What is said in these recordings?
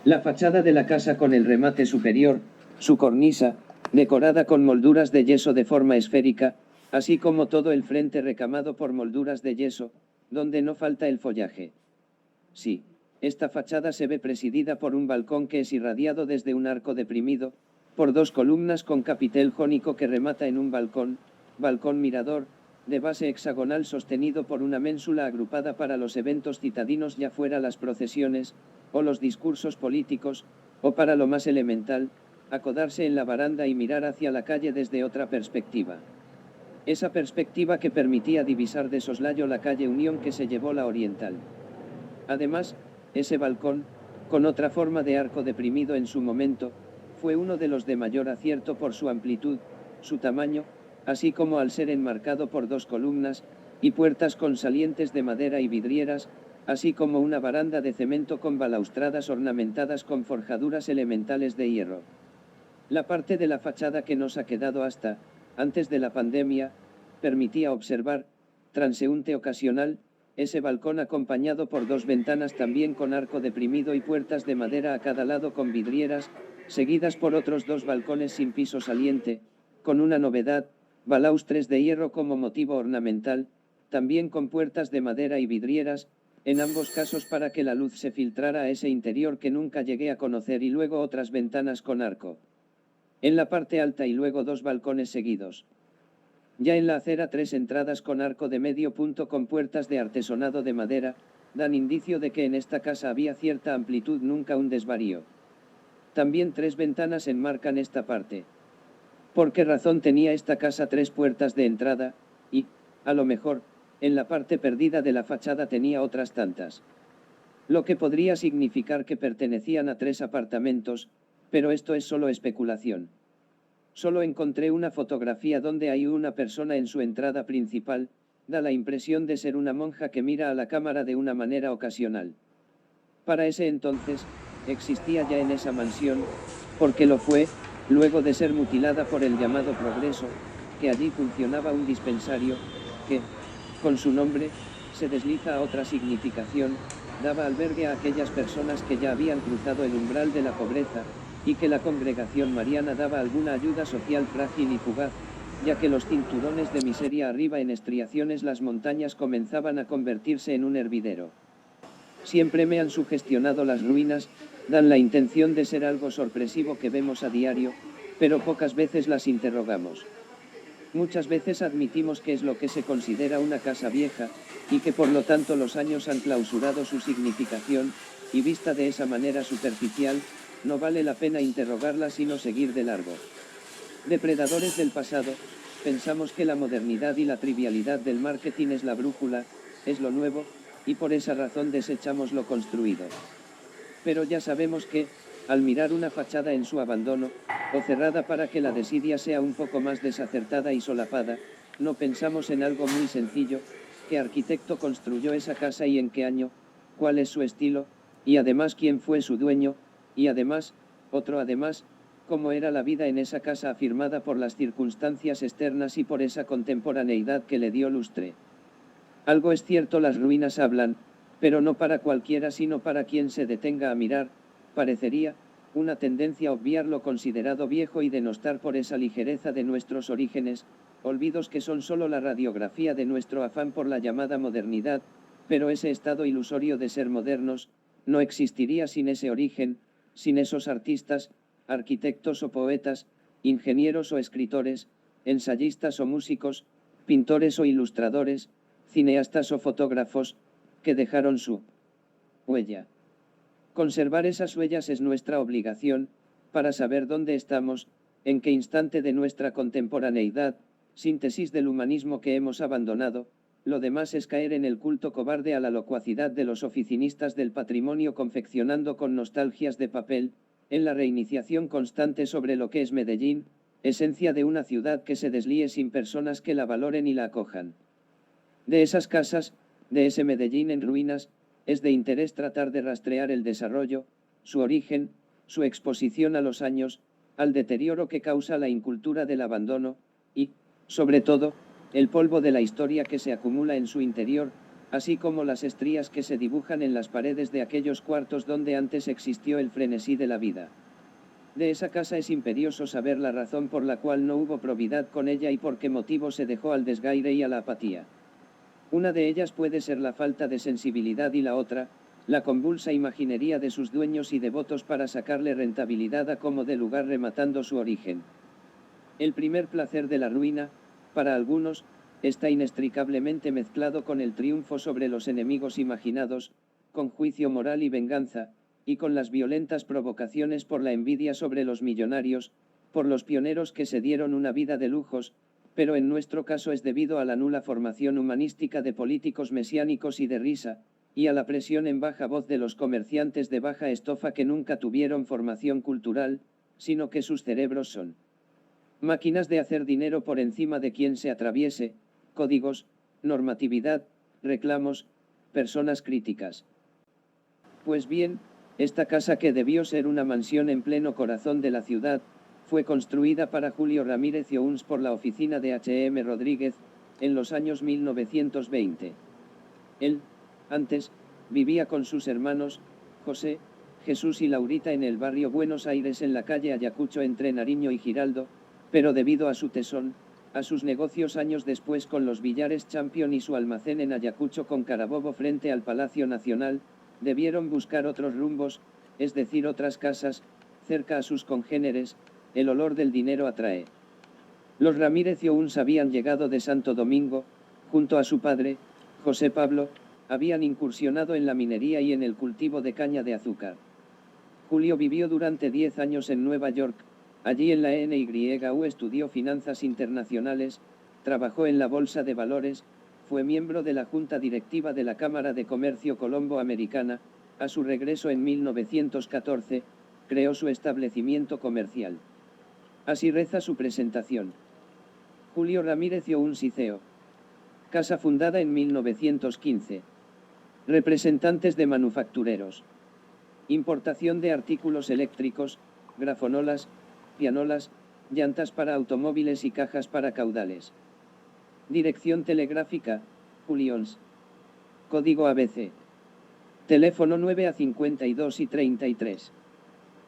La fachada de la casa con el remate superior, su cornisa, decorada con molduras de yeso de forma esférica, así como todo el frente recamado por molduras de yeso, donde no falta el follaje. Sí, esta fachada se ve presidida por un balcón que es irradiado desde un arco deprimido, por dos columnas con capitel jónico que remata en un balcón mirador, de base hexagonal sostenido por una ménsula agrupada para los eventos citadinos, ya fuera las procesiones, o los discursos políticos, o para lo más elemental, acodarse en la baranda y mirar hacia la calle desde otra perspectiva. Esa perspectiva que permitía divisar de soslayo la calle Unión que se llevó la Oriental. Además, ese balcón, con otra forma de arco deprimido en su momento, fue uno de los de mayor acierto por su amplitud, su tamaño, así como al ser enmarcado por dos columnas, y puertas con salientes de madera y vidrieras, así como una baranda de cemento con balaustradas ornamentadas con forjaduras elementales de hierro. La parte de la fachada que nos ha quedado hasta, antes de la pandemia, permitía observar, transeúnte ocasional, ese balcón acompañado por dos ventanas también con arco deprimido y puertas de madera a cada lado con vidrieras, seguidas por otros dos balcones sin piso saliente, con una novedad, balaustres de hierro como motivo ornamental, también con puertas de madera y vidrieras, en ambos casos para que la luz se filtrara a ese interior que nunca llegué a conocer, y luego otras ventanas con arco en la parte alta y luego dos balcones seguidos. Ya en la acera tres entradas con arco de medio punto con puertas de artesonado de madera, dan indicio de que en esta casa había cierta amplitud, nunca un desvarío. También tres ventanas enmarcan esta parte. ¿Por qué razón tenía esta casa tres puertas de entrada? Y, a lo mejor, en la parte perdida de la fachada tenía otras tantas. Lo que podría significar que pertenecían a tres apartamentos, pero esto es solo especulación. Solo encontré una fotografía donde hay una persona en su entrada principal, da la impresión de ser una monja que mira a la cámara de una manera ocasional. Para ese entonces, existía ya en esa mansión, porque lo fue, luego de ser mutilada por el llamado progreso, que allí funcionaba un dispensario, que, con su nombre, se desliza a otra significación, daba albergue a aquellas personas que ya habían cruzado el umbral de la pobreza, y que la congregación mariana daba alguna ayuda social frágil y fugaz, ya que los cinturones de miseria arriba en estriaciones las montañas comenzaban a convertirse en un hervidero. Siempre me han sugestionado las ruinas, dan la intención de ser algo sorpresivo que vemos a diario, pero pocas veces las interrogamos. Muchas veces admitimos que es lo que se considera una casa vieja, y que por lo tanto los años han clausurado su significación, y vista de esa manera superficial, no vale la pena interrogarla sino seguir de largo. Depredadores del pasado, pensamos que la modernidad y la trivialidad del marketing es la brújula, es lo nuevo, y por esa razón desechamos lo construido. Pero ya sabemos que, al mirar una fachada en su abandono, o cerrada para que la desidia sea un poco más desacertada y solapada, no pensamos en algo muy sencillo: qué arquitecto construyó esa casa y en qué año, cuál es su estilo, y además quién fue su dueño, y además, cómo era la vida en esa casa afirmada por las circunstancias externas y por esa contemporaneidad que le dio lustre. Algo es cierto, las ruinas hablan, pero no para cualquiera sino para quien se detenga a mirar. Parecería una tendencia obviar lo considerado viejo y denostar por esa ligereza de nuestros orígenes, olvidos que son solo la radiografía de nuestro afán por la llamada modernidad, pero ese estado ilusorio de ser modernos, no existiría sin ese origen, sin esos artistas, arquitectos o poetas, ingenieros o escritores, ensayistas o músicos, pintores o ilustradores, cineastas o fotógrafos, que dejaron su huella. Conservar esas huellas es nuestra obligación, para saber dónde estamos, en qué instante de nuestra contemporaneidad, síntesis del humanismo que hemos abandonado. Lo demás es caer en el culto cobarde a la locuacidad de los oficinistas del patrimonio, confeccionando con nostalgias de papel, en la reiniciación constante sobre lo que es Medellín, esencia de una ciudad que se deslíe sin personas que la valoren y la acojan. De esas casas, de ese Medellín en ruinas, es de interés tratar de rastrear el desarrollo, su origen, su exposición a los años, al deterioro que causa la incultura del abandono, y, sobre todo, el polvo de la historia que se acumula en su interior, así como las estrías que se dibujan en las paredes de aquellos cuartos donde antes existió el frenesí de la vida. De esa casa es imperioso saber la razón por la cual no hubo probidad con ella y por qué motivo se dejó al desgaire y a la apatía. Una de ellas puede ser la falta de sensibilidad y la otra, la convulsa imaginería de sus dueños y devotos para sacarle rentabilidad a como de lugar rematando su origen. El primer placer de la ruina, para algunos, está inextricablemente mezclado con el triunfo sobre los enemigos imaginados, con juicio moral y venganza, y con las violentas provocaciones por la envidia sobre los millonarios, por los pioneros que se dieron una vida de lujos, pero en nuestro caso es debido a la nula formación humanística de políticos mesiánicos y de risa, y a la presión en baja voz de los comerciantes de baja estofa que nunca tuvieron formación cultural, sino que sus cerebros son máquinas de hacer dinero por encima de quien se atraviese, códigos, normatividad, reclamos, personas críticas. Pues bien, esta casa que debió ser una mansión en pleno corazón de la ciudad, fue construida para Julio Ramírez y Ons por la oficina de H.M. Rodríguez, en los años 1920. Él, antes, vivía con sus hermanos, José, Jesús y Laurita en el barrio Buenos Aires en la calle Ayacucho entre Nariño y Giraldo, pero debido a su tesón, a sus negocios años después con los billares Champion y su almacén en Ayacucho con Carabobo frente al Palacio Nacional, debieron buscar otros rumbos, es decir otras casas, cerca a sus congéneres, el olor del dinero atrae. Los Ramírez y Ons habían llegado de Santo Domingo, junto a su padre, José Pablo, habían incursionado en la minería y en el cultivo de caña de azúcar. Julio vivió durante 10 años en Nueva York, allí en la NYU estudió finanzas internacionales, trabajó en la Bolsa de Valores, fue miembro de la Junta Directiva de la Cámara de Comercio Colombo-Americana, a su regreso en 1914, creó su establecimiento comercial. Así reza su presentación. Julio Ramírez y Ons y CEO. Casa fundada en 1915. Representantes de manufactureros. Importación de artículos eléctricos, grafonolas, pianolas, llantas para automóviles y cajas para caudales. Dirección telegráfica, Julions. Código ABC. Teléfono 9 a 52 y 33.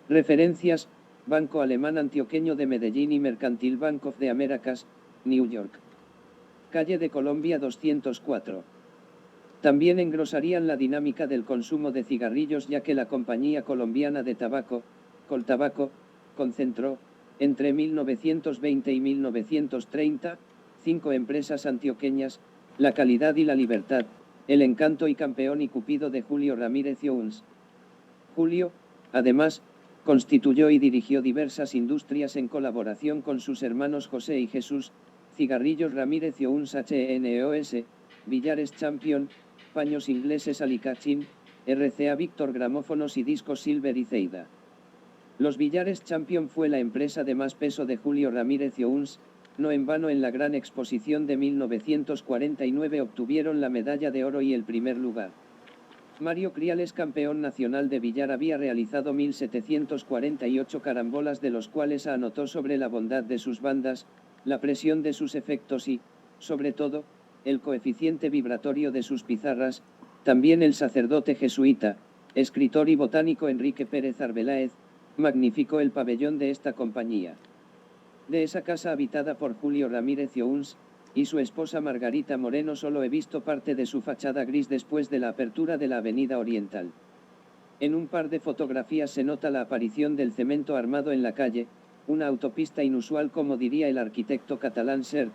Referencias, Banco Alemán Antioqueño de Medellín y Mercantil Bank of the Americas, New York. Calle de Colombia 204. También engrosarían la dinámica del consumo de cigarrillos ya que la compañía colombiana de tabaco, Coltabaco, concentró, entre 1920 y 1930, 5 empresas antioqueñas, La Calidad y la Libertad, El Encanto y Campeón y Cupido de Julio Ramírez y Ons. Julio, además, constituyó y dirigió diversas industrias en colaboración con sus hermanos José y Jesús, Cigarrillos Ramírez y Ons HNOS, Billares Champion, Paños Ingleses Alicachín, RCA Víctor Gramófonos y Discos Silver y Ceida. Los Billares Champion fue la empresa de más peso de Julio Ramírez y Ons, no en vano en la gran exposición de 1949 obtuvieron la medalla de oro y el primer lugar. Mario Criales, campeón nacional de billar, había realizado 1748 carambolas, de los cuales anotó sobre la bondad de sus bandas, la presión de sus efectos y, sobre todo, el coeficiente vibratorio de sus pizarras. También el sacerdote jesuita, escritor y botánico Enrique Pérez Arbeláez, magnificó el pabellón de esta compañía. De esa casa habitada por Julio Ramírez y Ons y su esposa Margarita Moreno solo he visto parte de su fachada gris después de la apertura de la Avenida Oriental. En un par de fotografías se nota la aparición del cemento armado en la calle, una autopista inusual como diría el arquitecto catalán Sert,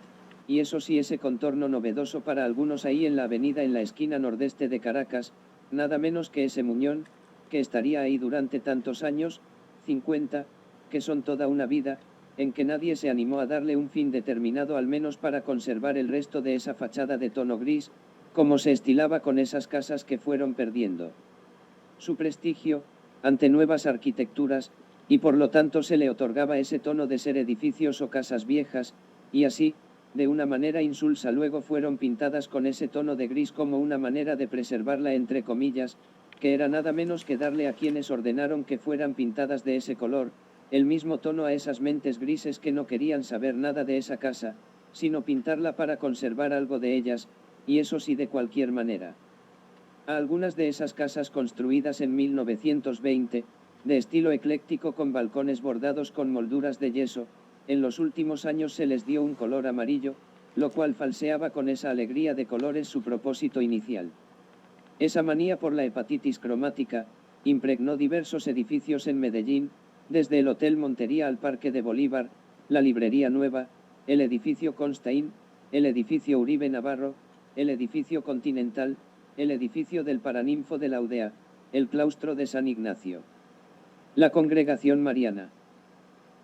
y eso sí, ese contorno novedoso para algunos ahí en la avenida en la esquina nordeste de Caracas, nada menos que ese muñón, que estaría ahí durante tantos años, 50, que son toda una vida, en que nadie se animó a darle un fin determinado al menos para conservar el resto de esa fachada de tono gris, como se estilaba con esas casas que fueron perdiendo su prestigio, ante nuevas arquitecturas, y por lo tanto se le otorgaba ese tono de ser edificios o casas viejas, y así, de una manera insulsa luego fueron pintadas con ese tono de gris como una manera de preservarla entre comillas, que era nada menos que darle a quienes ordenaron que fueran pintadas de ese color, el mismo tono a esas mentes grises que no querían saber nada de esa casa, sino pintarla para conservar algo de ellas, y eso sí de cualquier manera. A algunas de esas casas construidas en 1920, de estilo ecléctico con balcones bordados con molduras de yeso, en los últimos años se les dio un color amarillo, lo cual falseaba con esa alegría de colores su propósito inicial. Esa manía por la hepatitis cromática impregnó diversos edificios en Medellín, desde el Hotel Montería al Parque de Bolívar, la Librería Nueva, el edificio Constain, el edificio Uribe Navarro, el edificio Continental, el edificio del Paraninfo de la Udea, el claustro de San Ignacio. La Congregación Mariana.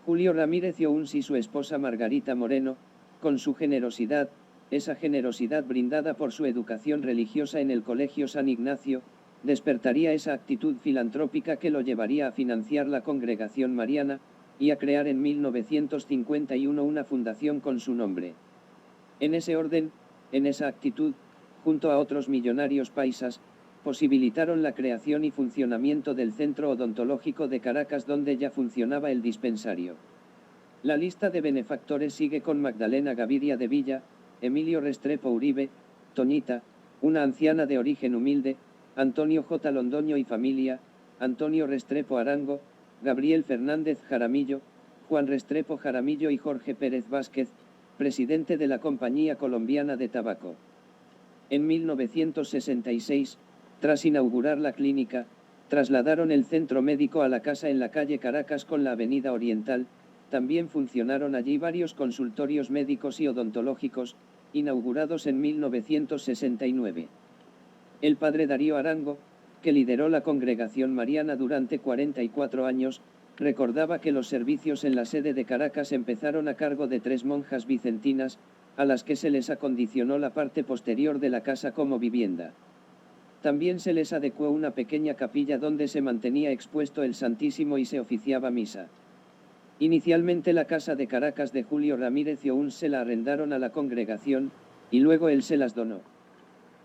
Julio Ramírez Youns y su esposa Margarita Moreno, con su generosidad, esa generosidad brindada por su educación religiosa en el Colegio San Ignacio, despertaría esa actitud filantrópica que lo llevaría a financiar la Congregación Mariana, y a crear en 1951 una fundación con su nombre. En ese orden, en esa actitud, junto a otros millonarios paisas, posibilitaron la creación y funcionamiento del Centro Odontológico de Caracas, donde ya funcionaba el dispensario. La lista de benefactores sigue con Magdalena Gaviria de Villa, Emilio Restrepo Uribe, Toñita, una anciana de origen humilde, Antonio J. Londoño y familia, Antonio Restrepo Arango, Gabriel Fernández Jaramillo, Juan Restrepo Jaramillo y Jorge Pérez Vázquez, presidente de la Compañía Colombiana de Tabaco. En 1966, tras inaugurar la clínica, trasladaron el centro médico a la casa en la calle Caracas con la avenida Oriental. También funcionaron allí varios consultorios médicos y odontológicos, inaugurados en 1969. El padre Darío Arango, que lideró la Congregación Mariana durante 44 años, recordaba que los servicios en la sede de Caracas empezaron a cargo de 3 monjas vicentinas, a las que se les acondicionó la parte posterior de la casa como vivienda. También se les adecuó una pequeña capilla donde se mantenía expuesto el Santísimo y se oficiaba misa. Inicialmente la casa de Caracas de Julio Ramírez Youns se la arrendaron a la congregación, y luego él se las donó.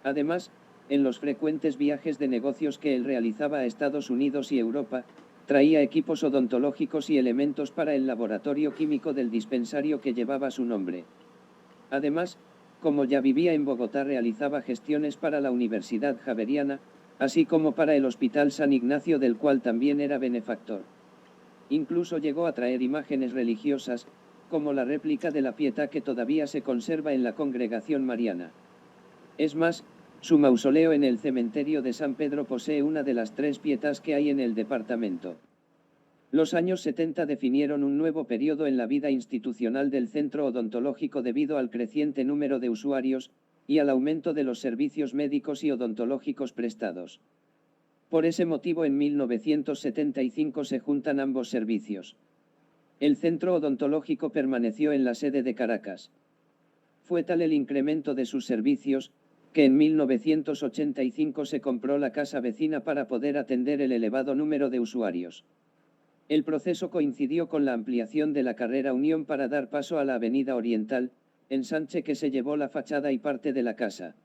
Además, en los frecuentes viajes de negocios que él realizaba a Estados Unidos y Europa, traía equipos odontológicos y elementos para el laboratorio químico del dispensario que llevaba su nombre. Además, como ya vivía en Bogotá, realizaba gestiones para la Universidad Javeriana, así como para el Hospital San Ignacio, del cual también era benefactor. Incluso llegó a traer imágenes religiosas, como la réplica de la Pietà que todavía se conserva en la Congregación Mariana. Es más, su mausoleo en el cementerio de San Pedro posee una de las 3 Pietás que hay en el departamento. Los años 70 definieron un nuevo periodo en la vida institucional del centro odontológico debido al creciente número de usuarios, y al aumento de los servicios médicos y odontológicos prestados. Por ese motivo en 1975 se juntan ambos servicios. El centro odontológico permaneció en la sede de Caracas. Fue tal el incremento de sus servicios, que en 1985 se compró la casa vecina para poder atender el elevado número de usuarios. El proceso coincidió con la ampliación de la carrera Unión para dar paso a la avenida Oriental, ensanche que se llevó la fachada y parte de la casa.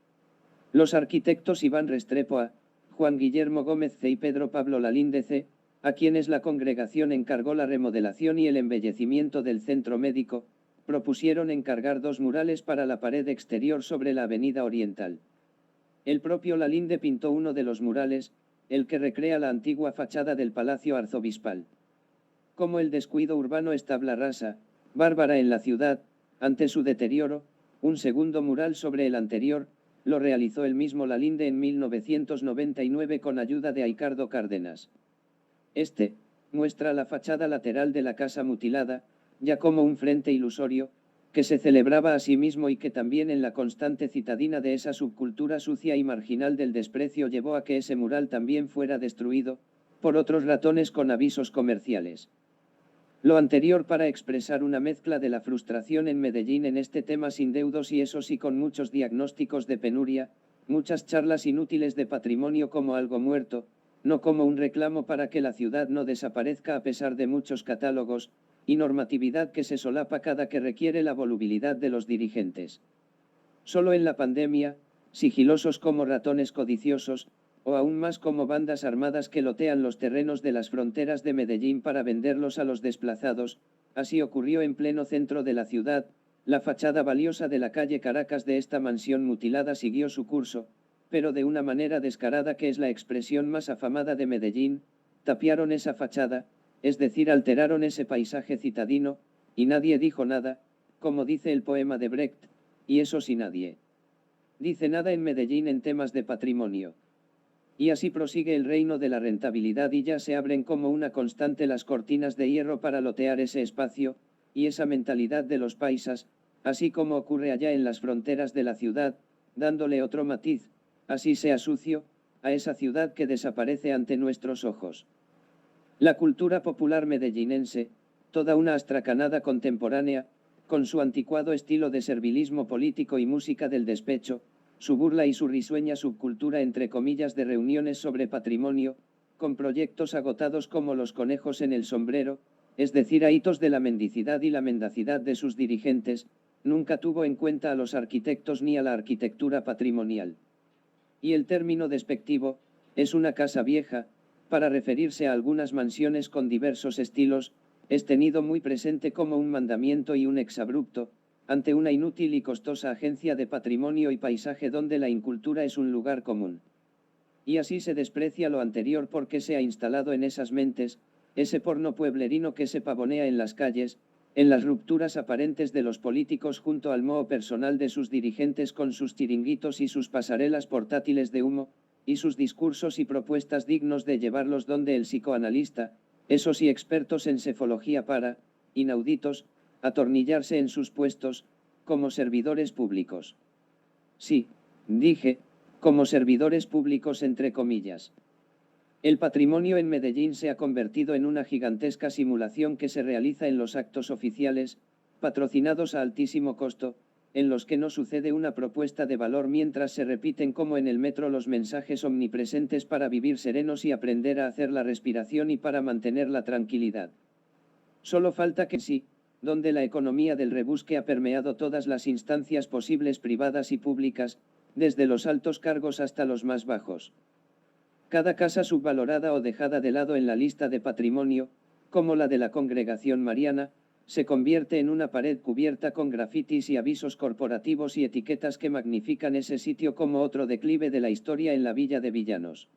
Los arquitectos Iván Restrepo A., Juan Guillermo Gómez C. y Pedro Pablo Lalinde C., a quienes la congregación encargó la remodelación y el embellecimiento del centro médico, propusieron encargar 2 murales para la pared exterior sobre la avenida Oriental. El propio Lalinde pintó uno de los murales, el que recrea la antigua fachada del Palacio Arzobispal. Como el descuido urbano es tabla rasa, bárbara en la ciudad, ante su deterioro, un segundo mural sobre el anterior, lo realizó el mismo Lalinde en 1999 con ayuda de Aicardo Cárdenas. Este muestra la fachada lateral de la casa mutilada, ya como un frente ilusorio, que se celebraba a sí mismo y que también en la constante citadina de esa subcultura sucia y marginal del desprecio llevó a que ese mural también fuera destruido, por otros ratones con avisos comerciales. Lo anterior para expresar una mezcla de la frustración en Medellín en este tema, sin deudos y eso sí con muchos diagnósticos de penuria, muchas charlas inútiles de patrimonio como algo muerto, no como un reclamo para que la ciudad no desaparezca a pesar de muchos catálogos, y normatividad que se solapa cada que requiere la volubilidad de los dirigentes. Solo en la pandemia, sigilosos como ratones codiciosos, o aún más como bandas armadas que lotean los terrenos de las fronteras de Medellín para venderlos a los desplazados, así ocurrió en pleno centro de la ciudad, La fachada valiosa de la calle Caracas de esta mansión mutilada siguió su curso, pero de una manera descarada que es la expresión más afamada de Medellín, tapiaron esa fachada, es decir, alteraron ese paisaje citadino, y nadie dijo nada, como dice el poema de Brecht, y eso sí nadie dice nada en Medellín en temas de patrimonio. Y así prosigue el reino de la rentabilidad y ya se abren como una constante las cortinas de hierro para lotear ese espacio, y esa mentalidad de los paisas, así como ocurre allá en las fronteras de la ciudad, dándole otro matiz, así sea sucio, a esa ciudad que desaparece ante nuestros ojos. La cultura popular medellinense, toda una astracanada contemporánea, con su anticuado estilo de servilismo político y música del despecho, su burla y su risueña subcultura entre comillas de reuniones sobre patrimonio, con proyectos agotados como los conejos en el sombrero, es decir, a hitos de la mendicidad y la mendacidad de sus dirigentes, nunca tuvo en cuenta a los arquitectos ni a la arquitectura patrimonial. Y el término despectivo, es una casa vieja, para referirse a algunas mansiones con diversos estilos, es tenido muy presente como un mandamiento y un exabrupto, ante una inútil y costosa agencia de patrimonio y paisaje donde la incultura es un lugar común. Y así se desprecia lo anterior porque se ha instalado en esas mentes, ese porno pueblerino que se pavonea en las calles, en las rupturas aparentes de los políticos junto al moho personal de sus dirigentes con sus chiringuitos y sus pasarelas portátiles de humo, y sus discursos y propuestas dignos de llevarlos donde el psicoanalista, esos y expertos en cefología para, inauditos, atornillarse en sus puestos, como servidores públicos. Sí, dije, como servidores públicos entre comillas. El patrimonio en Medellín se ha convertido en una gigantesca simulación que se realiza en los actos oficiales, patrocinados a altísimo costo, en los que no sucede una propuesta de valor mientras se repiten como en el metro los mensajes omnipresentes para vivir serenos y aprender a hacer la respiración y para mantener la tranquilidad. Solo falta que sí, donde la economía del rebusque ha permeado todas las instancias posibles privadas y públicas, desde los altos cargos hasta los más bajos. Cada casa subvalorada o dejada de lado en la lista de patrimonio, como la de la Congregación Mariana, se convierte en una pared cubierta con grafitis y avisos corporativos y etiquetas que magnifican ese sitio como otro declive de la historia en la Villa de Villanos.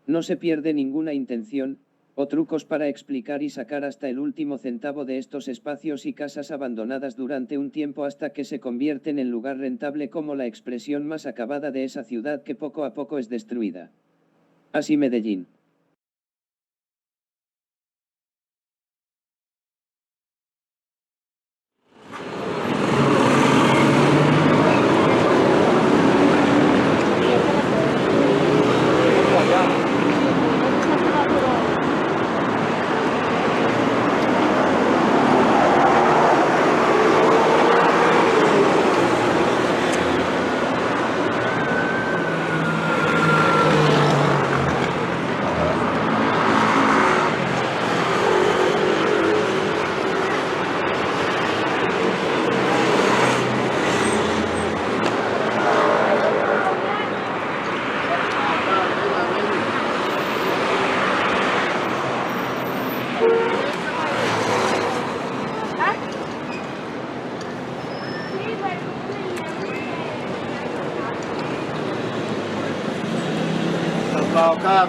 No se pierde ninguna intención, o trucos para explicar y sacar hasta el último centavo de estos espacios y casas abandonadas durante un tiempo hasta que se convierten en lugar rentable como la expresión más acabada de esa ciudad que poco a poco es destruida. Así Medellín.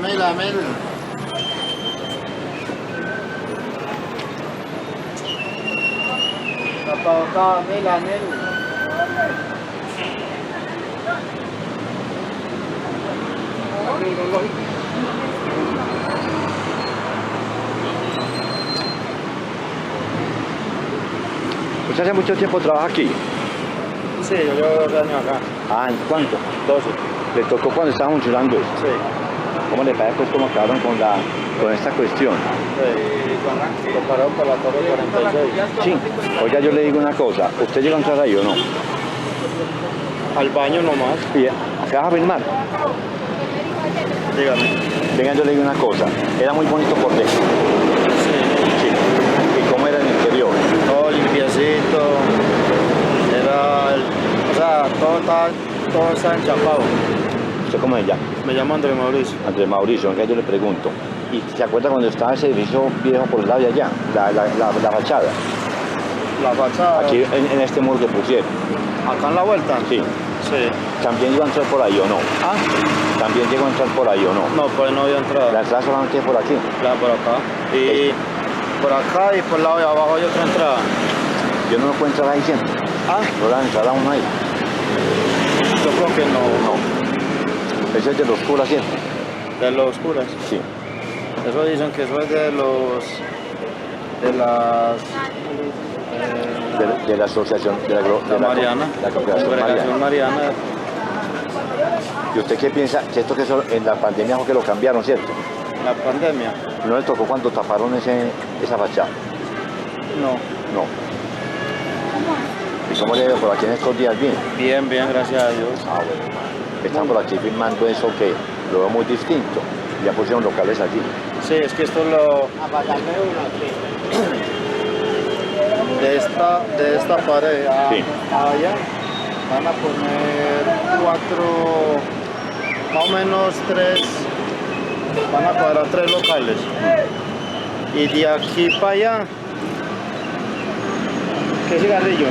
Mil. ¿Usted hace mucho tiempo trabaja aquí? Sí, yo llevo 2 años acá. Ah, ¿cuánto? 12. ¿Le tocó cuando estaba funcionando eso? Sí. ¿Cómo le parece pues cómo acabaron con esta cuestión? Comparado con la Torre 46. Sí. Oiga, yo le digo una cosa. ¿Usted llegó a entrar ahí o no? Al baño nomás. Y acá a filmar. Dígame. Venga, yo le digo una cosa. Era muy bonito por dentro. Sí. Sí. ¿Y cómo era en el interior? Todo limpiecito. O sea, todo está enchapado. ¿Usted cómo se llama? Me llamo Andrés Mauricio. Andrés Mauricio, venga, yo le pregunto. ¿Y se acuerda cuando estaba ese edificio viejo por el lado de allá? La fachada. La fachada. Aquí en este muro que pusieron. Acá en la vuelta. Sí. Sí. ¿También llegó a entrar por ahí o no? Ah, ¿También llegó a entrar por ahí o no? no, pues no había entrada. La entrada solamente es por aquí. La por acá. Y por acá y por el lado de abajo hay otra entrada. Yo no lo puedo entrar ahí siempre. Ah, No la entrada uno ahí. yo creo que no. No. Ese es de los curas siempre. De los curas. Sí. Eso dicen que eso es de los... de las... De la asociación de la Mariana. La congregación Congregación Mariana. Mariana. ¿Y usted qué piensa? Que esto que en la pandemia fue que lo cambiaron, ¿cierto? La pandemia. ¿No le tocó cuando taparon esa fachada? No. No. ¿Y cómo le dio por aquí en estos días? Bien. Bien, bien, gracias a Dios. Ah, bueno. Están por aquí filmando eso que lo veo muy distinto. Ya pusieron locales allí. Sí, es que esto lo... de esta pared Sí. allá van a poner 4, más o menos 3, van a cuadrar 3 locales. Y de aquí para allá, ¿qué cigarrillos?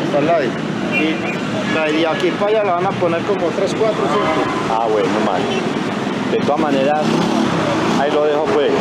Hasta el lado. Y de aquí para allá la van a poner como 3, 4, 5. Ah, bueno, mal. De todas maneras, ahí lo dejo pues.